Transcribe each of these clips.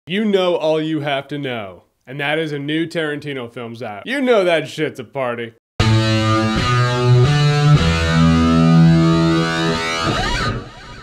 You know all you have to know, and that is a new Tarantino film's out. You know that shit's a party.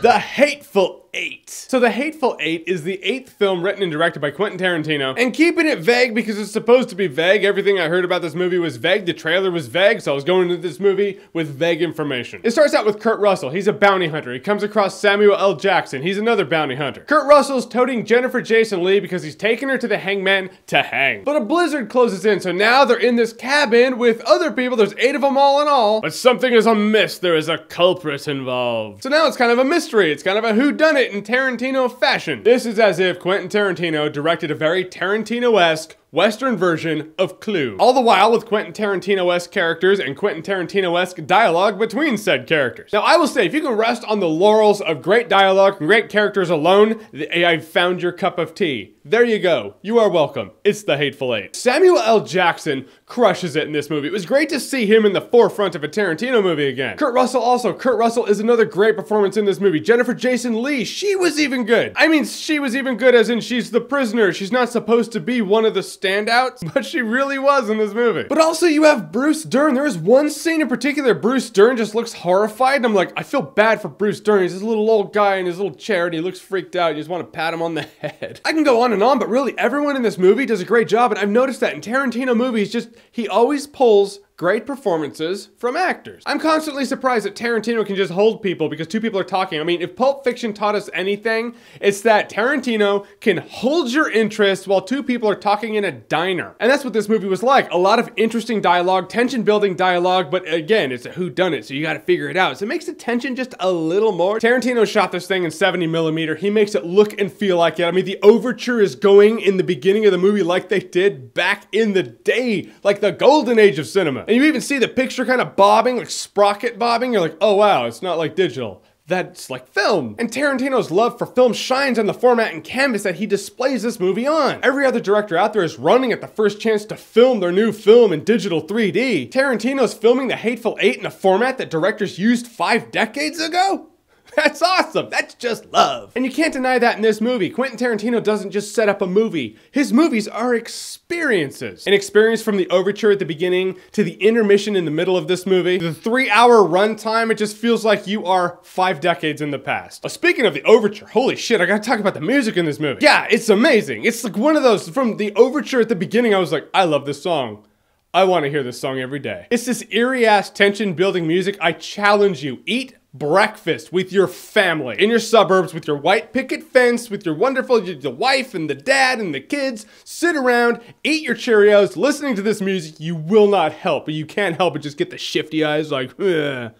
The Hateful Eight. So The Hateful Eight is the 8th film written and directed by Quentin Tarantino. And keeping it vague because it's supposed to be vague, everything I heard about this movie was vague, the trailer was vague, so I was going into this movie with vague information. It starts out with Kurt Russell. He's a bounty hunter. He comes across Samuel L. Jackson. He's another bounty hunter. Kurt Russell's toting Jennifer Jason Leigh because he's taking her to the hangman to hang. But a blizzard closes in, so now they're in this cabin with other people. There's 8 of them all in all. But something is amiss. There is a culprit involved. So now it's kind of a mystery. It's kind of a whodunit in Tarantino fashion. This is as if Quentin Tarantino directed a very Tarantino-esque Western version of Clue. All the while with Quentin Tarantino-esque characters and Quentin Tarantino-esque dialogue between said characters. Now I will say, if you can rest on the laurels of great dialogue and great characters alone, I've found your cup of tea. There you go. You are welcome. It's The Hateful Eight. Samuel L. Jackson crushes it in this movie. It was great to see him in the forefront of a Tarantino movie again. Kurt Russell also. Kurt Russell is another great performance in this movie. Jennifer Jason Leigh, she was even good. I mean, she was even good as in she's the prisoner. She's not supposed to be one of the standouts, but she really was in this movie. But also you have Bruce Dern. There is one scene in particular, Bruce Dern just looks horrified, and I'm like, I feel bad for Bruce Dern. He's this little old guy in his little chair, and he looks freaked out. You just want to pat him on the head. I can go on and on, but really everyone in this movie does a great job, and I've noticed that in Tarantino movies, he always pulls great performances from actors. I'm constantly surprised that Tarantino can just hold people because 2 people are talking. I mean, if Pulp Fiction taught us anything, it's that Tarantino can hold your interest while 2 people are talking in a diner. And that's what this movie was like. A lot of interesting dialogue, tension-building dialogue, but again, it's a whodunit, so you gotta figure it out. So it makes the tension just a little more. Tarantino shot this thing in 70mm. He makes it look and feel like it. I mean, the overture is going in the beginning of the movie like they did back in the day, like the golden age of cinema. And you even see the picture kind of bobbing, like sprocket bobbing. You're like, oh wow, it's not like digital. That's like film. And Tarantino's love for film shines on the format and canvas that he displays this movie on. Every other director out there is running at the first chance to film their new film in digital 3D. Tarantino's filming The Hateful Eight in a format that directors used 5 decades ago? That's awesome. That's just love. And you can't deny that in this movie. Quentin Tarantino doesn't just set up a movie. His movies are experiences. An experience from the overture at the beginning to the intermission in the middle of this movie. The 3-hour runtime, it just feels like you are 5 decades in the past. Well, speaking of the overture, holy shit, I gotta talk about the music in this movie. Yeah, it's amazing. It's like one of those, from the overture at the beginning, I was like, I love this song. I want to hear this song every day. It's this eerie-ass tension-building music. I challenge you, eat breakfast with your family in your suburbs with your white picket fence, with your wonderful the wife and the dad and the kids. Sit around, eat your Cheerios, listening to this music. You will not help, but you can't help but just get the shifty eyes like, ugh.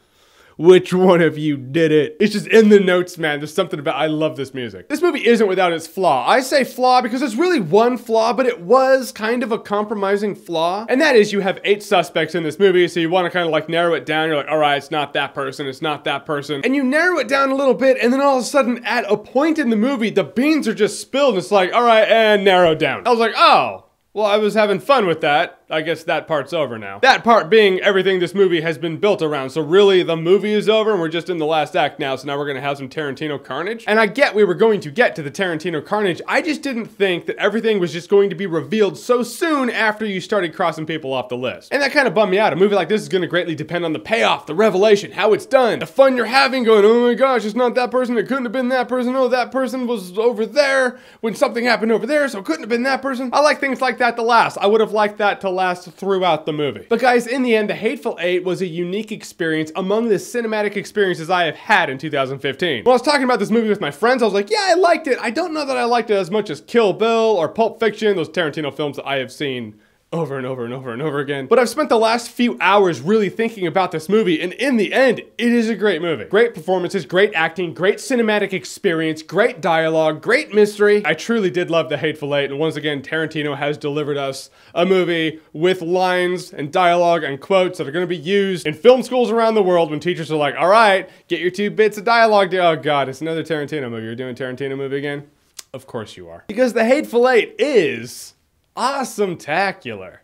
Which one of you did it? It's just in the notes, man. There's something about, I love this music. This movie isn't without its flaw. I say flaw because there's really one flaw, but it was kind of a compromising flaw. And that is you have 8 suspects in this movie, so you want to kind of like narrow it down. You're like, all right, it's not that person, it's not that person. And you narrow it down a little bit, and then all of a sudden, at a point in the movie, the beans are just spilled, and it's like, all right, and narrow down. I was like, oh. Well, I was having fun with that. I guess that part's over now. That part being everything this movie has been built around. So really, the movie is over and we're just in the last act now. So now we're gonna have some Tarantino carnage. And I get we were going to get to the Tarantino carnage. I just didn't think that everything was just going to be revealed so soon after you started crossing people off the list. And that kind of bummed me out. A movie like this is gonna greatly depend on the payoff, the revelation, how it's done, the fun you're having going, oh my gosh, it's not that person, it couldn't have been that person, oh, that person was over there when something happened over there, so it couldn't have been that person. I like things like that to last. I would have liked that to last throughout the movie. But guys, in the end, The Hateful Eight was a unique experience among the cinematic experiences I have had in 2015. When I was talking about this movie with my friends, I was like, yeah, I liked it. I don't know that I liked it as much as Kill Bill or Pulp Fiction, those Tarantino films that I have seen over and over and over and over again. But I've spent the last few hours really thinking about this movie, and in the end, it is a great movie. Great performances, great acting, great cinematic experience, great dialogue, great mystery. I truly did love The Hateful Eight, and once again, Tarantino has delivered us a movie with lines and dialogue and quotes that are gonna be used in film schools around the world when teachers are like, all right, get your 2 bits of dialogue. Oh God, it's another Tarantino movie. You're doing a Tarantino movie again? Of course you are. Because The Hateful Eight is awesome-tacular.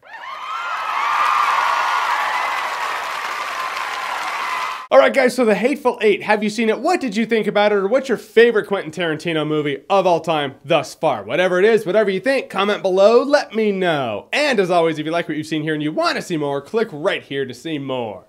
Alright guys, so The Hateful Eight, have you seen it? What did you think about it? Or what's your favorite Quentin Tarantino movie of all time thus far? Whatever it is, whatever you think, comment below, let me know. And as always, if you like what you've seen here and you want to see more, click right here to see more.